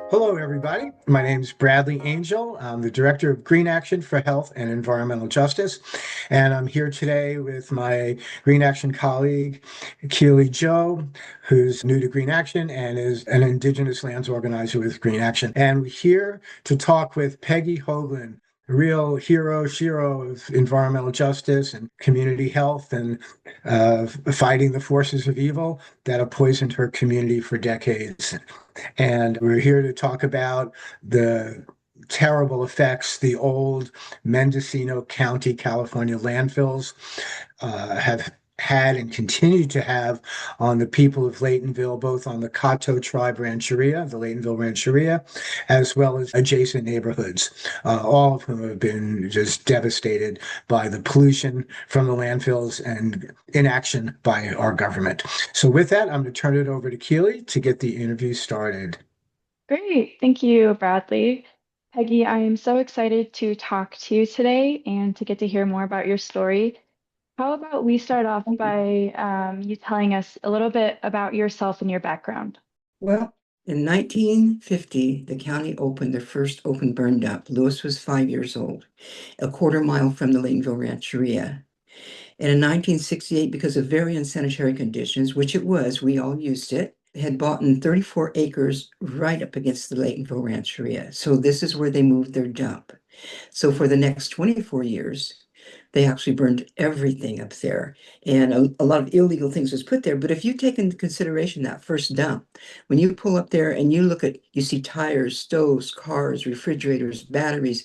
Hello, everybody. My name is Bradley Angel. I'm the Director of Greenaction for Health and Environmental Justice. And I'm here today with my Greenaction colleague, Keeley Joe, who's new to Greenaction and is an Indigenous lands organizer with Greenaction. And we're here to talk with Peggy Hoaglin, a real hero, shiro of environmental justice and community health and fighting the forces of evil that have poisoned her community for decades. And we're here to talk about the terrible effects the old Mendocino County, California landfills have had and continue to have on the people of Laytonville, both on the Cahto tribe Rancheria, the Laytonville Rancheria, as well as adjacent neighborhoods, all of whom have been just devastated by the pollution from the landfills and inaction by our government. So with that, I'm going to turn it over to Keeley to get the interview started. Great. Thank you, Bradley. Peggy, I am so excited to talk to you today and to get to hear more about your story. How about we start off by you telling us a little bit about yourself and your background? Well, in 1950, the county opened their first open burn dump. Louis was 5 years old, a quarter mile from the Laytonville Rancheria. And in 1968, because of very unsanitary conditions, which it was, we all used it, had bought in 34 acres right up against the Laytonville Rancheria. So this is where they moved their dump. So for the next 24 years, they actually burned everything up there. And a lot of illegal things was put there. But if you take into consideration that first dump, when you pull up there and you look at, you see tires, stoves, cars, refrigerators, batteries,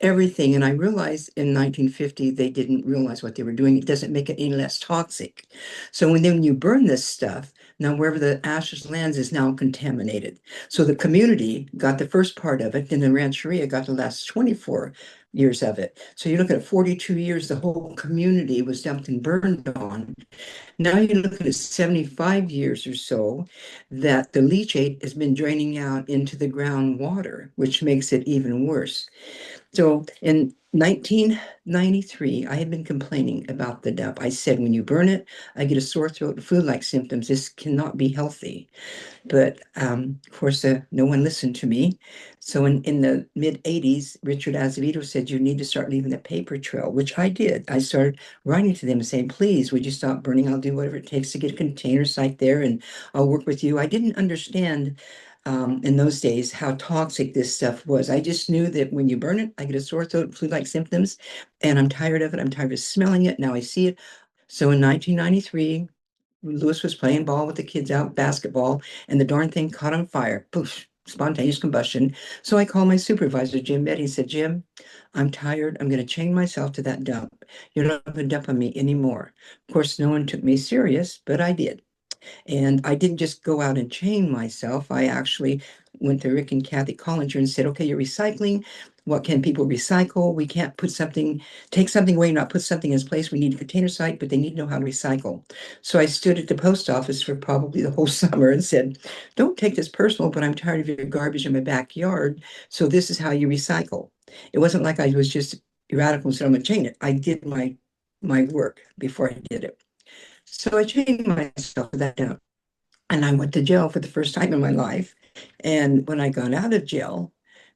everything. And I realized in 1950, they didn't realize what they were doing. It doesn't make it any less toxic. So when you burn this stuff, now wherever the ashes lands is now contaminated. So the community got the first part of it, and the Rancheria got the last 24 years of it. So you look at 42 years, the whole community was dumped and burned on. Now you're looking at 75 years or so that the leachate has been draining out into the groundwater, which makes it even worse. So in 1993, I had been complaining about the dump. I said, when you burn it, I get a sore throat and flu-like symptoms. This cannot be healthy. But of course, no one listened to me. So in the mid 80s, Richard Azevedo said, you need to start leaving a paper trail, which I did. I started writing to them and saying, please, would you stop burning? I'll do whatever it takes to get a container site there and I'll work with you. I didn't understand in those days how toxic this stuff was. I just knew that when you burn it, I get a sore throat, flu-like symptoms, and I'm tired of it. I'm tired of smelling it. Now I see it. So in 1993, Louis was playing ball with the kids out, basketball, and the darn thing caught on fire. Poof, spontaneous combustion. So I called my supervisor, Jim Betty, and said, Jim, I'm tired. I'm going to chain myself to that dump. You're not going to dump on me anymore. Of course, no one took me serious, but I did. And I didn't just go out and chain myself. I actually went to Rick and Kathy Collinger and said, okay, you're recycling. What can people recycle? We can't take something away, not put something in its place. We need a container site, but they need to know how to recycle. So I stood at the post office for probably the whole summer and said, don't take this personal, but I'm tired of your garbage in my backyard. So this is how you recycle. It wasn't like I was just radical and said, I'm going to chain it. I did my work before I did it. So I chained myself to that down. And I went to jail for the first time in my life. And when I got out of jail,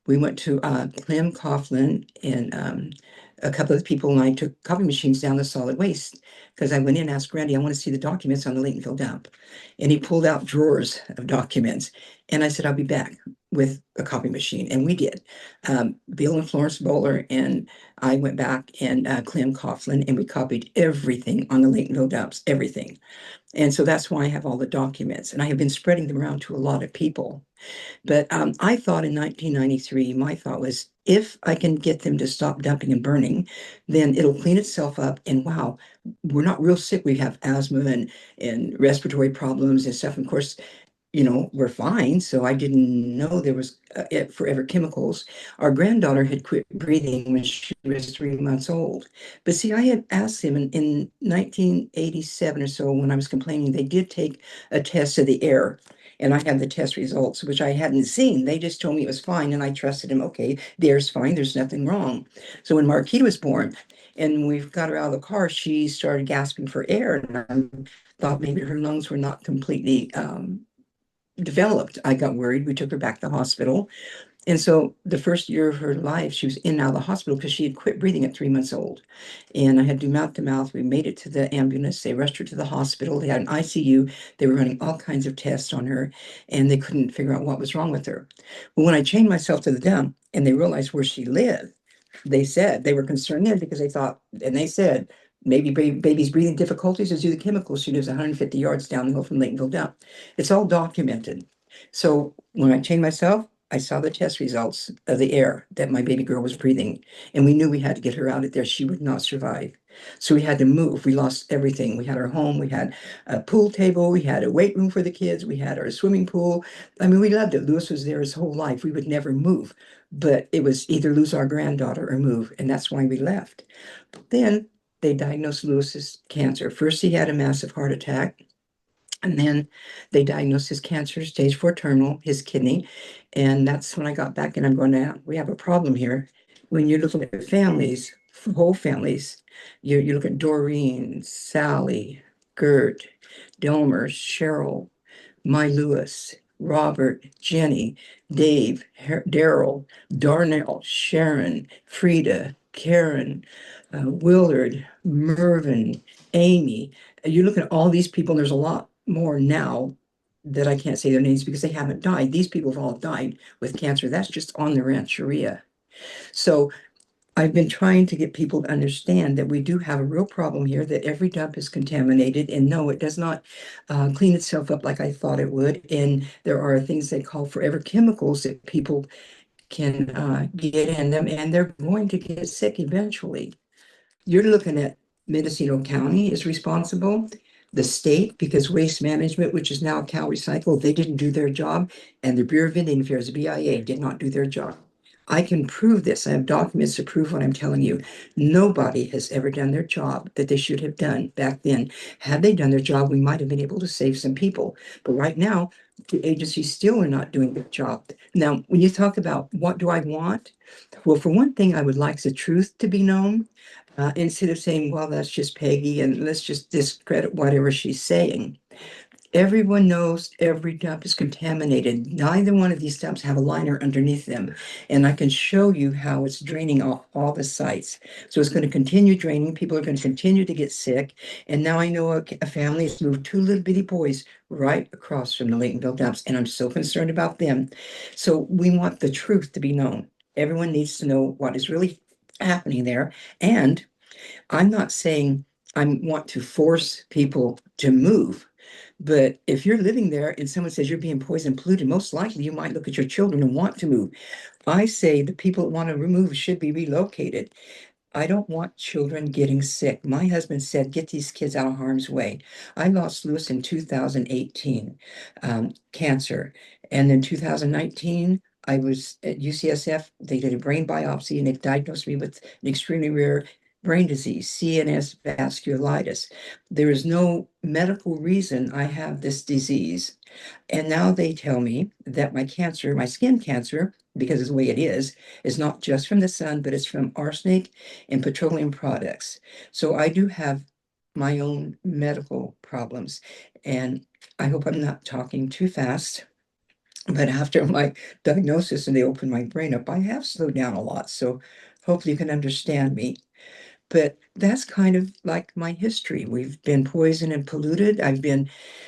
we went to Clem Coughlin and a couple of people, and I took coffee machines down the solid waste because I went in and asked Randy, I want to see the documents on the Laytonville dump. And he pulled out drawers of documents. And I said, I'll be back with a copy machine. And we did. Bill and Florence Bowler and I went back and Clem Coughlin, and we copied everything on the Laytonville dumps, everything. And so that's why I have all the documents, and I have been spreading them around to a lot of people. But I thought in 1993, my thought was, if I can get them to stop dumping and burning, then it'll clean itself up. And wow, we're not real sick. We have asthma and respiratory problems and stuff. And of course, we're fine. So I didn't know there was forever chemicals. Our granddaughter had quit breathing when she was 3 months old. But see, I had asked him in 1987 or so, when I was complaining, they did take a test of the air. And I had the test results, which I hadn't seen. They just told me it was fine. And I trusted him. Okay, the air's fine. There's nothing wrong. So when Marquita was born and we got her out of the car, she started gasping for air. And I thought maybe her lungs were not completely developed, I got worried. We took her back to the hospital. And so the first year of her life, she was in and out of the hospital because she had quit breathing at 3 months old. And I had to do mouth to mouth. We made it to the ambulance. They rushed her to the hospital. They had an ICU. They were running all kinds of tests on her, and they couldn't figure out what was wrong with her. But when I chained myself to the dump and they realized where she lived, they said they were concerned then because they thought, and they said, maybe baby's breathing difficulties is due to chemicals. She lives 150 yards down the hill from Laytonville dump. It's all documented. So when I chained myself, I saw the test results of the air that my baby girl was breathing, and we knew we had to get her out of there. She would not survive. So we had to move. We lost everything. We had our home, we had a pool table, we had a weight room for the kids, we had our swimming pool. I mean, we loved it. Louis was there his whole life. We would never move, but it was either lose our granddaughter or move, and that's why we left. Then they diagnosed Louis's cancer. First, he had a massive heart attack. And then they diagnosed his cancer, stage 4 terminal, his kidney. And that's when I got back and I'm going, now we have a problem here. When you're looking at families, whole families, you look at Doreen, Sally, Gert, Delmer, Cheryl, my Lewis, Robert, Jenny, Dave, Daryl, Darnell, Sharon, Frida, Karen, Willard, Mervyn, Amy. You look at all these people, and there's a lot more now that I can't say their names because they haven't died. These people have all died with cancer. That's just on the Rancheria. So I've been trying to get people to understand that we do have a real problem here, that every dump is contaminated. And no, it does not clean itself up like I thought it would. And there are things they call forever chemicals that people can get in them, and they're going to get sick eventually. You're looking at Mendocino County is responsible, the state, because Waste Management, which is now Cal Recycle, they didn't do their job, and the Bureau of Indian Affairs, the BIA, did not do their job. I can prove this. I have documents to prove what I'm telling you. Nobody has ever done their job that they should have done back then. Had they done their job, we might have been able to save some people. But right now, the agencies still are not doing their job. Now, when you talk about what do I want? Well, for one thing, I would like the truth to be known. Instead of saying, well, that's just Peggy and let's just discredit whatever she's saying. Everyone knows every dump is contaminated. Neither one of these dumps have a liner underneath them. And I can show you how it's draining off all the sites. So it's going to continue draining. People are going to continue to get sick. And now I know a family has moved 2 little bitty boys right across from the Laytonville dumps. And I'm so concerned about them. So we want the truth to be known. Everyone needs to know what is really happening there. And I'm not saying I want to force people to move. But if you're living there and someone says you're being poison polluted, most likely you might look at your children and want to move. I say the people that want to remove should be relocated. I don't want children getting sick. My husband said, get these kids out of harm's way. I lost Lewis in 2018, cancer. And in 2019, I was at UCSF. They did a brain biopsy and they diagnosed me with an extremely rare brain disease, CNS vasculitis. There is no medical reason I have this disease. And now they tell me that my cancer, my skin cancer, because of the way it is not just from the sun, but it's from arsenic and petroleum products. So I do have my own medical problems. And I hope I'm not talking too fast. But after my diagnosis and they opened my brain up, I have slowed down a lot. So hopefully you can understand me. But that's kind of like my history. We've been poisoned and polluted.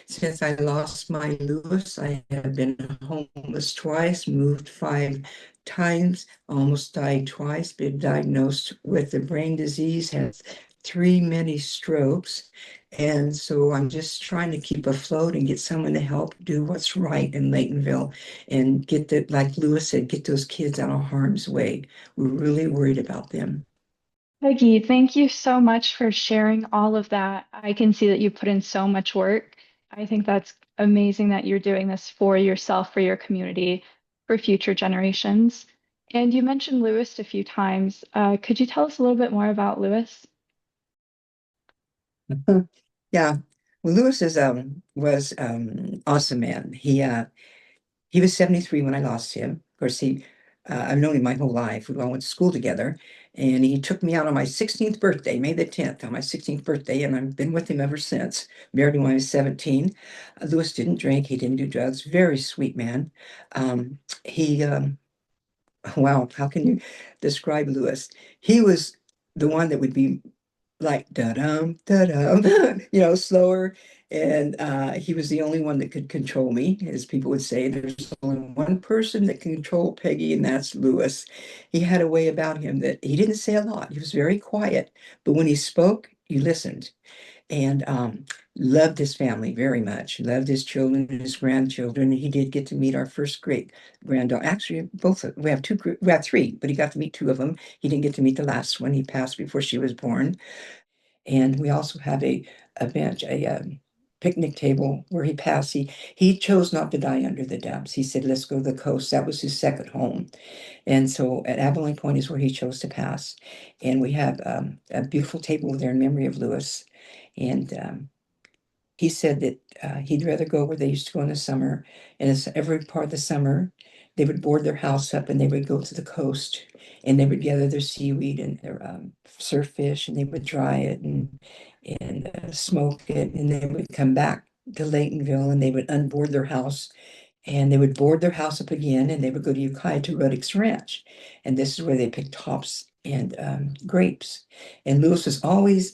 Since I lost my Lewis, I have been homeless twice, moved 5 times, almost died twice, been diagnosed with a brain disease, had 3 mini strokes. And so I'm just trying to keep afloat and get someone to help do what's right in Laytonville and like Lewis said, get those kids out of harm's way. We're really worried about them. Peggy, thank you so much for sharing all of that. I can see that you put in so much work. I think that's amazing that you're doing this for yourself, for your community, for future generations. And you mentioned Lewis a few times. Could you tell us a little bit more about Lewis? Yeah. Well, Lewis was awesome man. He was 73 when I lost him. Of course, I've known him my whole life. We all went to school together. And he took me out on my 16th birthday, May the 10th, on my 16th birthday, and I've been with him ever since. Married him when I was 17. Louis didn't drink, he didn't do drugs. Very sweet man. He Wow, how can you describe Louis? He was the one that would be like da-dum, da-dum, slower. And he was the only one that could control me, as people would say. There's only one person that can control Peggy, and that's Louis. He had a way about him that he didn't say a lot. He was very quiet, but when he spoke, you listened. And loved his family very much, loved his children and his grandchildren. He did get to meet our first great granddaughter. Actually, we have we have three, but he got to meet two of them. He didn't get to meet the last one. He passed before she was born. And we also have a bench, picnic table where he passed. He chose not to die under the dumps. He said, "Let's go to the coast." That was his second home. And so at Abilene Point is where he chose to pass. And we have a beautiful table there in memory of Louis. And he said that he'd rather go where they used to go in the summer. And it's every part of the summer, they would board their house up and they would go to the coast and they would gather their seaweed and their surf fish, and they would dry it and smoke it. And they would come back to Laytonville and they would unboard their house and they would board their house up again and they would go to Ukiah to Ruddick's Ranch. And this is where they picked hops and grapes. And Louis was always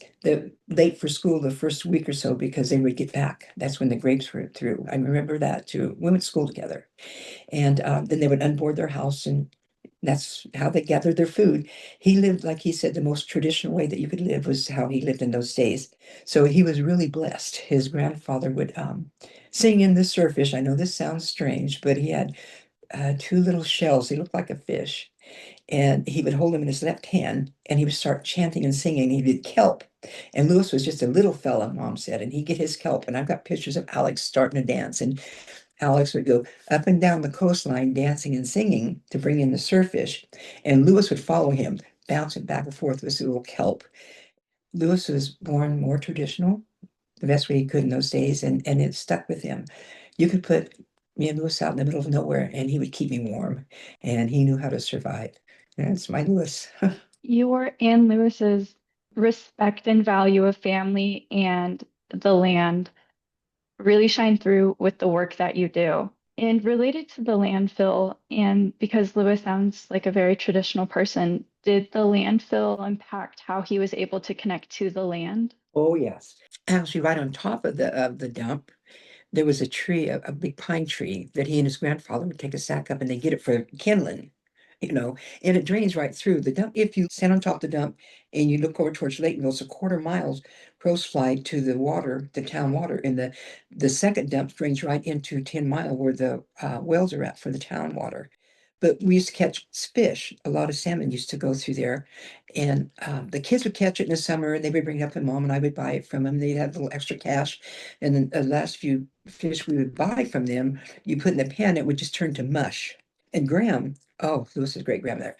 late for school the first week or so because they would get back. That's when the grapes were through. I remember that too. We went to school together. And then they would unboard their house, and that's how they gathered their food. He lived, like he said, the most traditional way that you could live was how he lived in those days. So he was really blessed. His grandfather would sing in the surfish. I know this sounds strange, but he had two little shells. They looked like a fish. And he would hold them in his left hand and he would start chanting and singing. He did kelp. And Louis was just a little fella, Mom said, and he'd get his kelp. And I've got pictures of Alex starting to dance. And Alex would go up and down the coastline dancing and singing to bring in the surfish. And Louis would follow him, bouncing back and forth with his little kelp. Louis was born more traditional, the best way he could in those days, and it stuck with him. You could put me and Louis out in the middle of nowhere, and he would keep me warm, and he knew how to survive. That's my Louis. Your and Lewis's respect and value of family and the land really shine through with the work that you do. And related to the landfill, and because Lewis sounds like a very traditional person, did the landfill impact how he was able to connect to the land? Oh, yes. Actually, right on top of the dump, there was a tree, a big pine tree that he and his grandfather would take a sack up and they get it for kindling, and it drains right through the dump. If you stand on top of the dump and you look over towards Laytonville, it's a quarter mile crows fly to the water, the town water, and the second dump drains right into 10 Mile where the wells are at for the town water. But we used to catch fish. A lot of salmon used to go through there. And the kids would catch it in the summer and they would bring it up to Mom and I would buy it from them. They'd have a little extra cash. And then the last few fish we would buy from them, you put in the pan, it would just turn to mush. And Graham, oh, Lewis's great grandmother.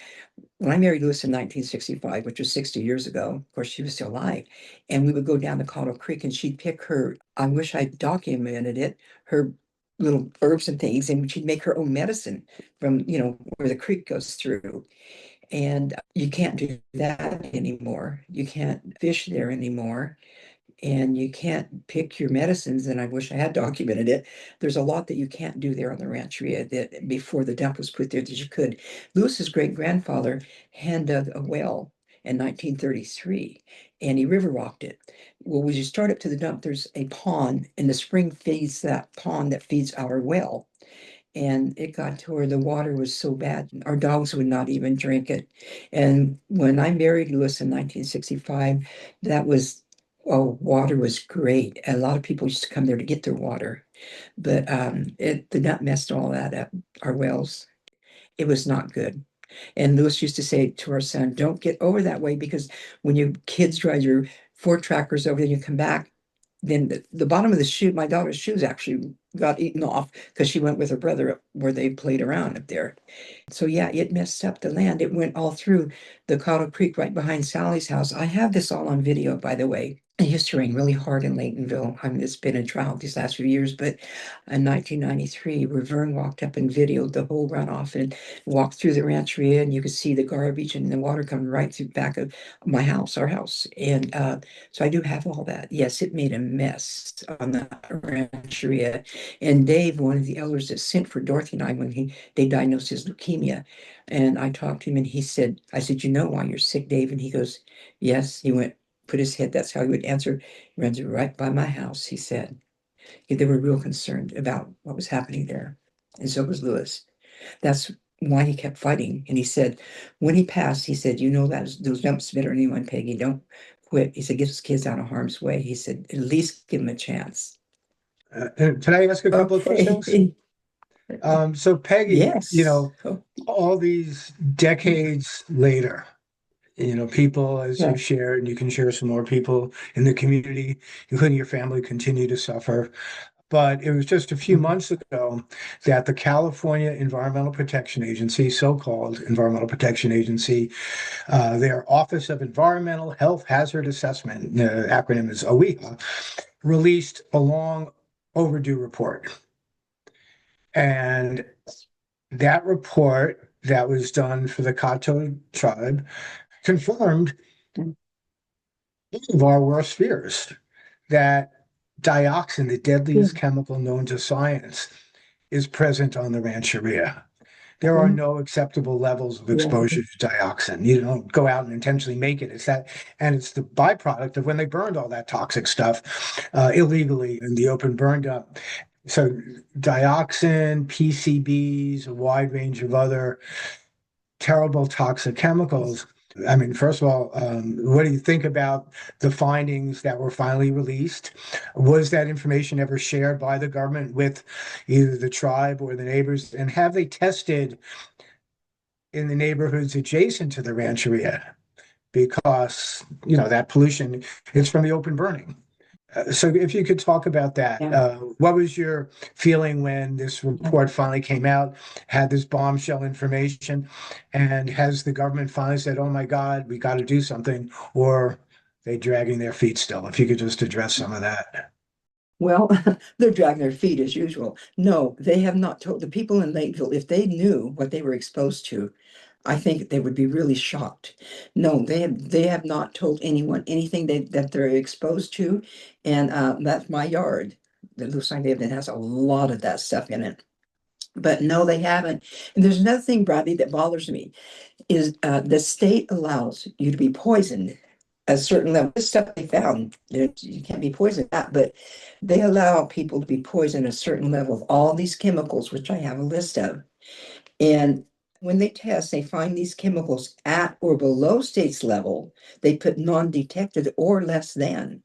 When I married Lewis in 1965, which was 60 years ago, of course, she was still alive. And we would go down the Cahto Creek and she'd pick her, I wish I'd documented it, her little herbs and things, and she'd make her own medicine from, where the creek goes through. And you can't do that anymore. You can't fish there anymore. And you can't pick your medicines. And I wish I had documented it. There's a lot that you can't do there on the Rancheria that before the dump was put there that you could. Lewis's great grandfather hand dug a well in 1933 and he river rocked it. Well, when you start up to the dump, there's a pond and the spring feeds that pond that feeds our well. And it got to where the water was so bad, our dogs would not even drink it. And when I married Louis in 1965, that was, oh, water was great. A lot of people used to come there to get their water, but it did not mess all that up, our wells. It was not good. And Louis used to say to our son, don't get over that way because when your kids drive your Ford trackers over and you come back, then the bottom of the shoe, my daughter's shoes actually got eaten off because she went with her brother up where they played around up there. So yeah, it messed up the land. It went all through the Cahto Creek right behind Sally's house. I have this all on video, by the way. It used to rain really hard in Laytonville. I mean, it's been a drought these last few years, but in 1993, Reverne walked up and videoed the whole runoff and walked through the rancheria, and you could see the garbage and the water coming right through the back of my house, our house. And so I do have all that. Yes, it made a mess on the rancheria. And Dave, one of the elders that sent for Dorothy and I when they diagnosed his leukemia, and I talked to him, and he said, I said, you know why you're sick, Dave? And he goes, yes. He went, put his head, that's how he would answer. He runs right by my house, he said. They were real concerned about what was happening there. And so was Louis. That's why he kept fighting. And he said, when he passed, he said, you know, those don't spit or anyone, Peggy, don't quit. He said, get those kids out of harm's way. He said, at least give them a chance. And can I ask a couple of questions? Okay. So Peggy, Yes. all these decades later, people, as Yeah. you've shared, and you can share some more people in the community, including your family, continue to suffer. But it was just a few months ago that the California Environmental Protection Agency, so-called Environmental Protection Agency, their Office of Environmental Health Hazard Assessment, the acronym is OEHHA, released a long overdue report. And that report that was done for the Cahto tribe confirmed all of our worst fears, that dioxin, the deadliest chemical known to science, is present on the Rancheria. There are no acceptable levels of exposure to dioxin. You don't go out and intentionally make it. It's that, and it's the byproduct of when they burned all that toxic stuff illegally in the open burn dump. So dioxin, PCBs, a wide range of other terrible toxic chemicals. I mean, first of all, what do you think about the findings that were finally released? Was that information ever shared by the government with either the tribe or the neighbors? And have they tested in the neighborhoods adjacent to the rancheria? Because, that pollution is from the open burning. So if you could talk about that, what was your feeling when this report finally came out, had this bombshell information, and has the government finally said, oh my God, we got to do something, or are they dragging their feet still? If you could just address some of that. Well, they're dragging their feet as usual. No, they have not told the people in Lakeville, if they knew what they were exposed to, I think they would be really shocked. No, they have not told anyone anything that they're exposed to. And that's my yard. The Louis live in has a lot of that stuff in it. But no, they haven't. And there's another thing, Bradley, that bothers me is the state allows you to be poisoned at a certain level. This stuff they found, you can't be poisoned at, but they allow people to be poisoned at a certain level of all these chemicals, which I have a list of. And when they test, they find these chemicals at or below state's level. They put non-detected or less than.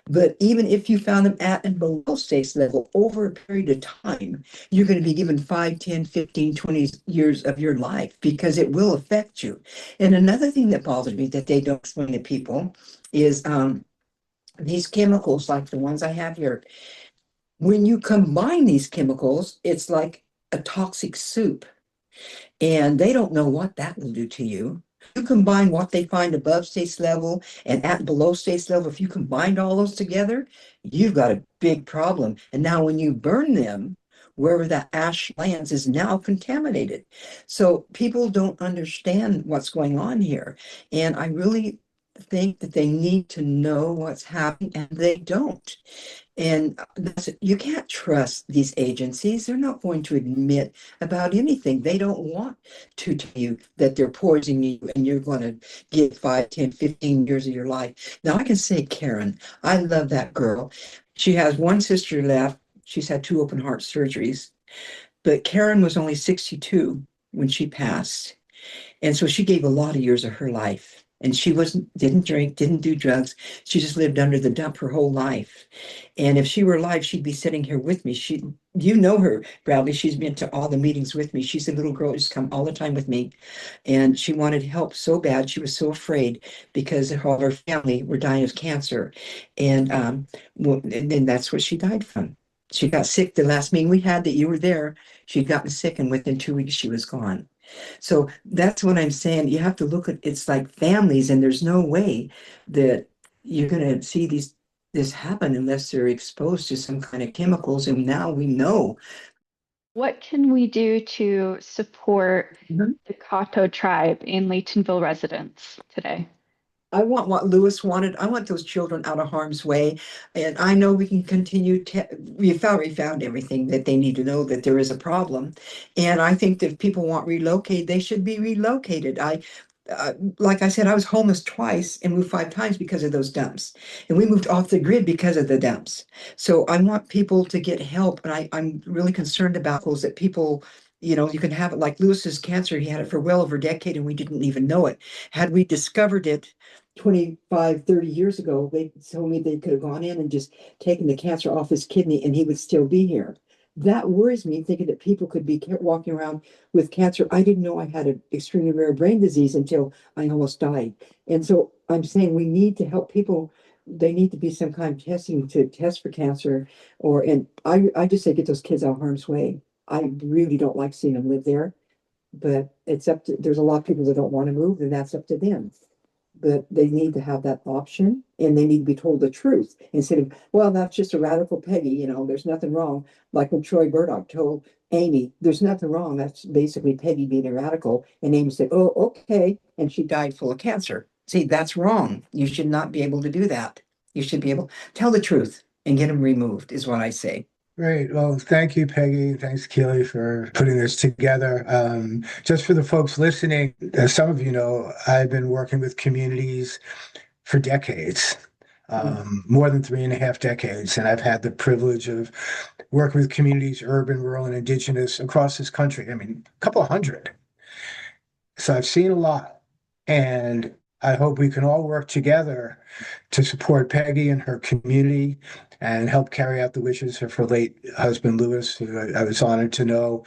But even if you found them at and below state's level over a period of time, you're going to be given 5, 10, 15, 20 years of your life because it will affect you. And another thing that bothers me that they don't explain to people is these chemicals, like the ones I have here, when you combine these chemicals, it's like a toxic soup. And they don't know what that will do to you. You combine what they find above state's level and at below state's level, if you combined all those together, you've got a big problem. And now when you burn them, wherever that ash lands is now contaminated. So people don't understand what's going on here. And I really think that they need to know what's happening, and they don't. And you can't trust these agencies. They're not going to admit about anything. They don't want to tell you that they're poisoning you and you're going to get 5, 10, 15 years of your life. Now, I can say Karen, I love that girl. She has one sister left. She's had 2 open heart surgeries. But Karen was only 62 when she passed. And so she gave a lot of years of her life. And she didn't drink, didn't do drugs. She just lived under the dump her whole life. And if she were alive, she'd be sitting here with me. You know her, Bradley. She's been to all the meetings with me. She's a little girl who just come all the time with me. And she wanted help so bad. She was so afraid because all of her family were dying of cancer. And then that's what she died from. She got sick the last meeting we had that you were there. She'd gotten sick, and within 2 weeks she was gone. So that's what I'm saying. You have to look at it's like families, and there's no way that you're going to see this happen unless they're exposed to some kind of chemicals. And now we know. What can we do to support Mhm. the Cahto tribe and Laytonville residents today? I want what Louis wanted. I want those children out of harm's way. And I know we can continue to, we found everything that they need to know that there is a problem. And I think that if people want relocated, they should be relocated. Like I said, I was homeless twice and moved 5 times because of those dumps. And we moved off the grid because of the dumps. So I want people to get help. And I'm really concerned about those that people, you can have it like Lewis's cancer. He had it for well over a decade and we didn't even know it. Had we discovered it 25, 30 years ago, they told me they could have gone in and just taken the cancer off his kidney and he would still be here. That worries me, thinking that people could be walking around with cancer. I didn't know I had an extremely rare brain disease until I almost died. And so I'm saying we need to help people. There need to be some kind of testing to test for cancer, and I just say get those kids out of harm's way. I really don't like seeing them live there, but there's a lot of people that don't want to move, and that's up to them. But they need to have that option and they need to be told the truth instead of, well, that's just a radical Peggy, there's nothing wrong. Like when Troy Burdock told Amy, there's nothing wrong. That's basically Peggy being a radical. And Amy said, oh, okay. And she died full of cancer. See, that's wrong. You should not be able to do that. You should be able to tell the truth and get them removed, is what I say. Great. Well, thank you, Peggy. Thanks, Keeley, for putting this together. Just for the folks listening, as some of you know, I've been working with communities for decades, more than 3.5 decades. And I've had the privilege of working with communities, urban, rural, and indigenous across this country. I mean, a couple hundred. So I've seen a lot. And I hope we can all work together to support Peggy and her community and help carry out the wishes of her late husband, Louis, who I was honored to know,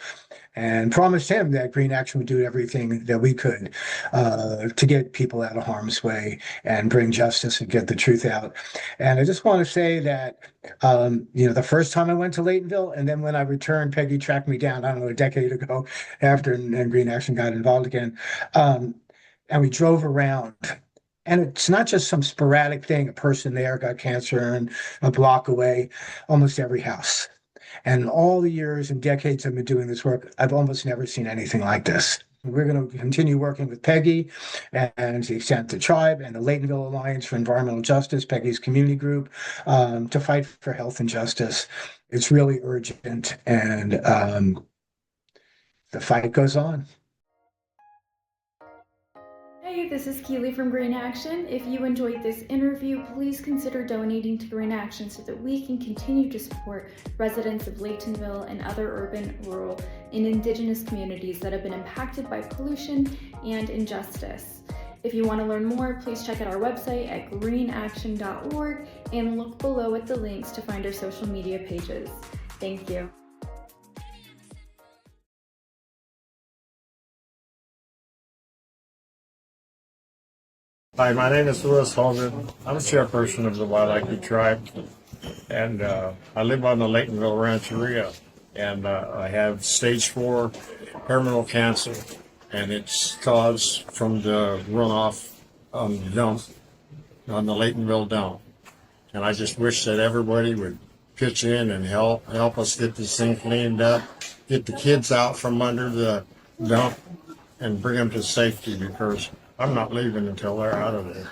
and promised him that Greenaction would do everything that we could to get people out of harm's way and bring justice and get the truth out. And I just want to say that, the first time I went to Laytonville, and then when I returned, Peggy tracked me down, I don't know, a decade ago after, and Greenaction got involved again. And we drove around. And it's not just some sporadic thing. A person there got cancer and a block away, almost every house. And in all the years and decades I've been doing this work, I've almost never seen anything like this. We're going to continue working with Peggy and the Cahto Tribe and the Laytonville Alliance for Environmental Justice, Peggy's community group, to fight for health and justice. It's really urgent, and the fight goes on. Hey, this is Keeley from Greenaction. If you enjoyed this interview, please consider donating to Greenaction so that we can continue to support residents of Laytonville and other urban, rural, and indigenous communities that have been impacted by pollution and injustice. If you want to learn more, please check out our website at greenaction.org and look below at the links to find our social media pages. Thank you. Hi, my name is Louis Hoaglin. I'm chairperson of the Waialike tribe, and I live on the Laytonville Rancheria, and I have stage 4 terminal cancer, and it's caused from the runoff on the dump, on the Laytonville dump. And I just wish that everybody would pitch in and help us get this thing cleaned up, get the kids out from under the dump, and bring them to safety, because I'm not leaving until they're out of there.